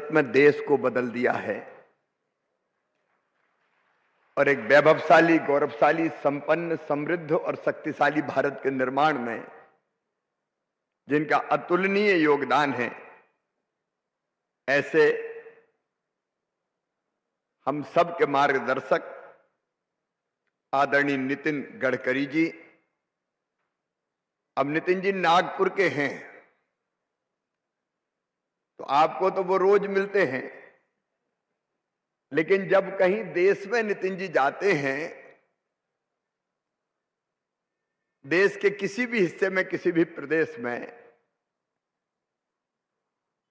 प्रतिशत में देश को बदल दिया है और एक वैभवशाली, गौरवशाली, संपन्न, समृद्ध और शक्तिशाली भारत के निर्माण में जिनका अतुलनीय योगदान है, ऐसे हम सब के मार्गदर्शक आदरणीय नितिन गडकरी जी। अब नितिन जी नागपुर के हैं, तो आपको तो वो रोज मिलते हैं, लेकिन जब कहीं देश में नितिन जी जाते हैं, देश के किसी भी हिस्से में, किसी भी प्रदेश में,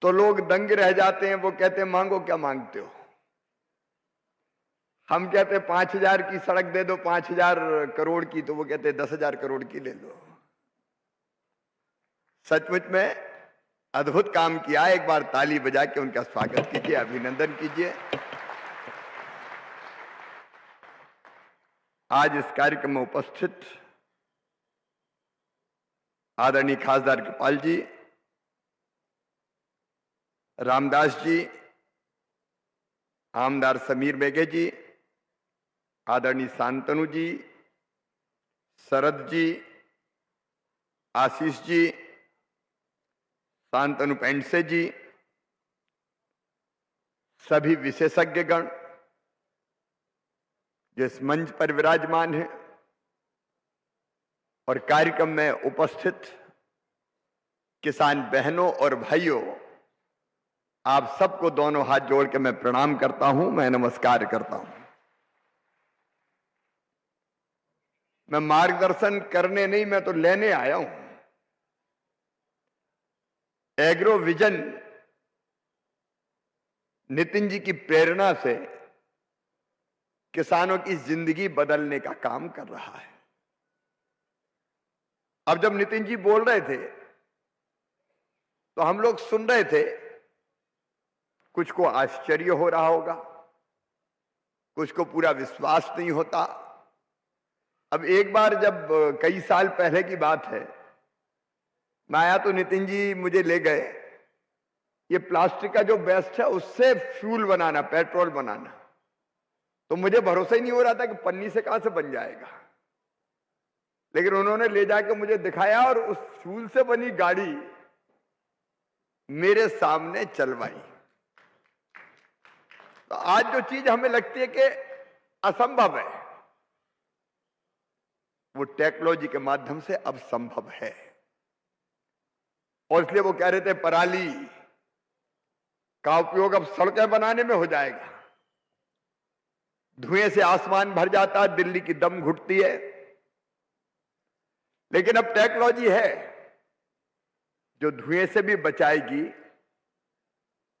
तो लोग दंग रह जाते हैं। वो कहते हैं मांगो क्या मांगते हो। हम कहते हैं 5,000 की सड़क दे दो, 5,000 करोड़ की, तो वो कहते हैं 10,000 करोड़ की ले लो। सचमुच में अद्भुत काम किया। एक बार ताली बजा के उनका स्वागत कीजिए, अभिनंदन कीजिए। आज इस कार्यक्रम में उपस्थित आदरणीय खासदार कृपाल जी, रामदास जी, आमदार समीर बेगे जी, आदरणीय शांतनु जी, शरद जी, आशीष जी, शांतनु पेंडसे जी, सभी विशेषज्ञगण जो इस मंच पर विराजमान हैं और कार्यक्रम में उपस्थित किसान बहनों और भाइयों, आप सबको दोनों हाथ जोड़ के मैं प्रणाम करता हूं, मैं नमस्कार करता हूं। मैं मार्गदर्शन करने नहीं, मैं तो लेने आया हूं। एग्रो विजन नितिन जी की प्रेरणा से किसानों की जिंदगी बदलने का काम कर रहा है। अब जब नितिन जी बोल रहे थे तो हम लोग सुन रहे थे, कुछ को आश्चर्य हो रहा होगा, कुछ को पूरा विश्वास नहीं होता। अब एक बार, जब कई साल पहले की बात है, मैं आया तो नितिन जी मुझे ले गए। ये प्लास्टिक का जो वेस्ट है उससे फ्यूल बनाना, पेट्रोल बनाना, तो मुझे भरोसा ही नहीं हो रहा था कि पन्नी से कहां से बन जाएगा। लेकिन उन्होंने ले जाकर मुझे दिखाया और उस फ्यूल से बनी गाड़ी मेरे सामने चलवाई। तो आज जो चीज हमें लगती है कि असंभव है, वो टेक्नोलॉजी के माध्यम से अब संभव है। और इसलिए वो कह रहे थे पराली का उपयोग अब सड़कें बनाने में हो जाएगा। धुएं से आसमान भर जाता है, दिल्ली की दम घुटती है। लेकिन अब टेक्नोलॉजी है जो धुएं से भी बचाएगी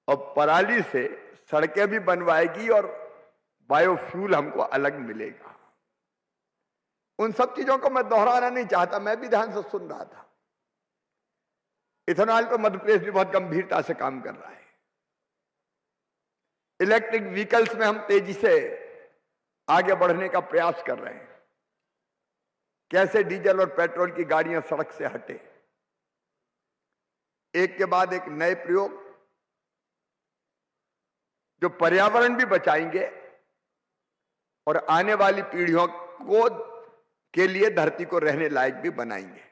और पराली से सड़कें भी बनवाएगी और बायोफ्यूल हमको अलग मिलेगा। उन सब चीजों को मैं दोहराना नहीं चाहता, मैं भी ध्यान से सुन रहा था। इथेनॉल पे मध्य प्रदेश भी बहुत गंभीरता से काम कर रहा है। इलेक्ट्रिक व्हीकल्स में हम तेजी से आगे बढ़ने का प्रयास कर रहे हैं। कैसे डीजल और पेट्रोल की गाड़ियां सड़क से हटे, एक के बाद एक नए प्रयोग जो पर्यावरण भी बचाएंगे और आने वाली पीढ़ियों को के लिए धरती को रहने लायक भी बनाएंगे।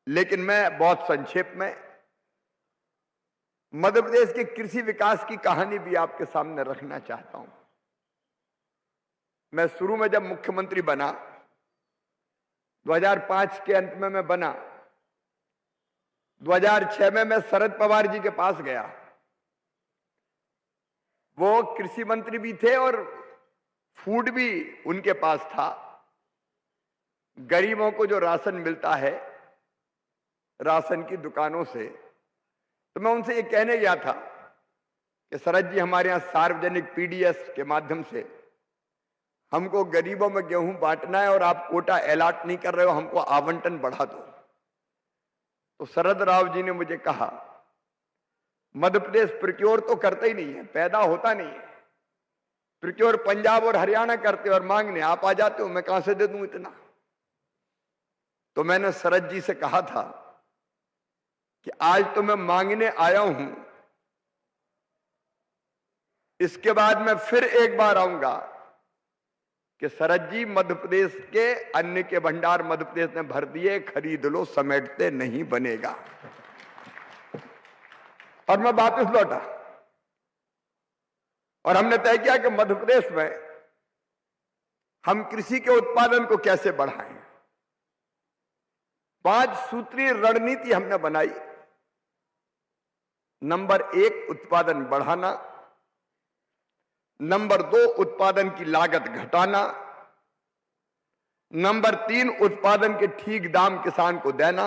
लेकिन मैं बहुत संक्षेप में मध्य प्रदेश के कृषि विकास की कहानी भी आपके सामने रखना चाहता हूं। मैं शुरू में जब मुख्यमंत्री बना, 2005 के अंत में मैं बना, 2006 में मैं शरद पवार जी के पास गया। वो कृषि मंत्री भी थे और फूड भी उनके पास था। गरीबों को जो राशन मिलता है राशन की दुकानों से, तो मैं उनसे ये कहने गया था कि शरद जी, हमारे यहां सार्वजनिक पीडीएस के माध्यम से हमको गरीबों में गेहूं बांटना है और आप कोटा अलॉट नहीं कर रहे हो, हमको आवंटन बढ़ा दो। तो शरद राव जी ने मुझे कहा, मध्य प्रदेश प्रोक्योर तो करता ही नहीं है, पैदा होता नहीं है। प्रोक्योर पंजाब और हरियाणा करते और मांगने आप आ जाते हो, मैं कहां से दे दूं इतना। तो मैंने शरद जी से कहा था कि आज तो मैं मांगने आया हूं, इसके बाद मैं फिर एक बार आऊंगा कि शरद जी मध्य प्रदेश के अन्न के भंडार मध्य प्रदेश ने भर दिए, खरीद लो, समेटते नहीं बनेगा। और मैं वापस लौटा और हमने तय किया कि मध्य प्रदेश में हम कृषि के उत्पादन को कैसे बढ़ाएं। 5 सूत्रीय रणनीति हमने बनाई। नंबर 1 उत्पादन बढ़ाना, नंबर 2 उत्पादन की लागत घटाना, नंबर 3 उत्पादन के ठीक दाम किसान को देना,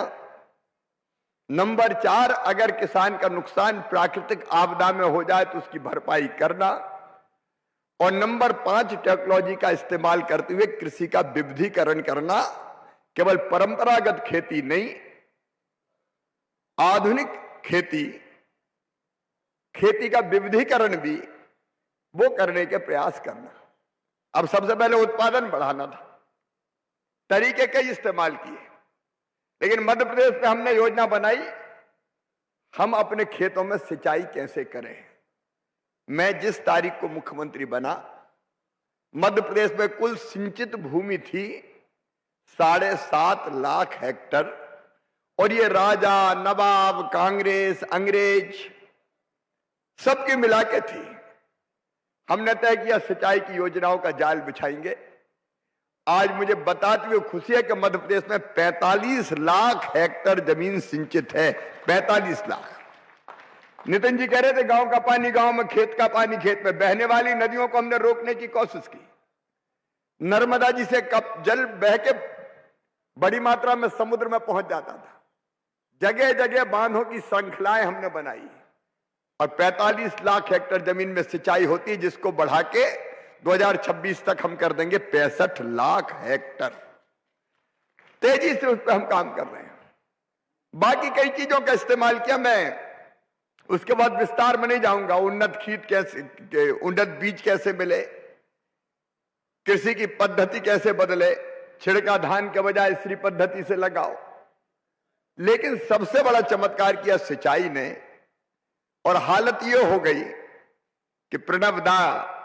नंबर 4 अगर किसान का नुकसान प्राकृतिक आपदा में हो जाए तो उसकी भरपाई करना, और नंबर 5 टेक्नोलॉजी का इस्तेमाल करते हुए कृषि का विविधीकरण करना। केवल परंपरागत खेती नहीं, आधुनिक खेती का विविधीकरण भी वो करने के प्रयास करना। अब सबसे पहले उत्पादन बढ़ाना था, तरीके कई इस्तेमाल किए, लेकिन मध्य प्रदेश में हमने योजना बनाई हम अपने खेतों में सिंचाई कैसे करें। मैं जिस तारीख को मुख्यमंत्री बना, मध्य प्रदेश में कुल सिंचित भूमि थी 7.5 लाख हेक्टर, और ये राजा, नवाब, कांग्रेस, अंग्रेज सबके मिला के थी। हमने तय किया सिंचाई की योजनाओं का जाल बिछाएंगे। आज मुझे बताते हुए खुशी है कि मध्य प्रदेश में 45 लाख हेक्टर जमीन सिंचित है। 45 लाख। नितिन जी कह रहे थे गांव का पानी गांव में, खेत का पानी खेत में। बहने वाली नदियों को हमने रोकने की कोशिश की। नर्मदा जी से कब जल बह के बड़ी मात्रा में समुद्र में पहुंच जाता था। जगह जगह बांधों की श्रृंखलाएं हमने बनाई और 45 लाख हेक्टर जमीन में सिंचाई होती, जिसको बढ़ा के 2026 तक हम कर देंगे 65 लाख हेक्टर। तेजी से उस पर हम काम कर रहे हैं। बाकी कई चीजों का इस्तेमाल किया। मैं उसके बाद विस्तार में नहीं जाऊंगा। उन्नत बीज कैसे मिले, कृषि की पद्धति कैसे बदले, छिड़का धान के बजाय श्री पद्धति से लगाओ। लेकिन सबसे बड़ा चमत्कार किया सिंचाई ने, और हालत यह हो गई कि प्रणब दा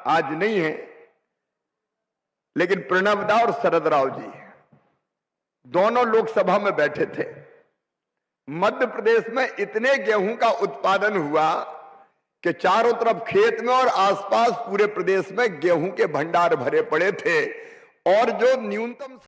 आज नहीं है, लेकिन प्रणब दा और शरद राव जी दोनों लोकसभा में बैठे थे। मध्य प्रदेश में इतने गेहूं का उत्पादन हुआ कि चारों तरफ खेत में और आसपास पूरे प्रदेश में गेहूं के भंडार भरे पड़े थे, और जो न्यूनतम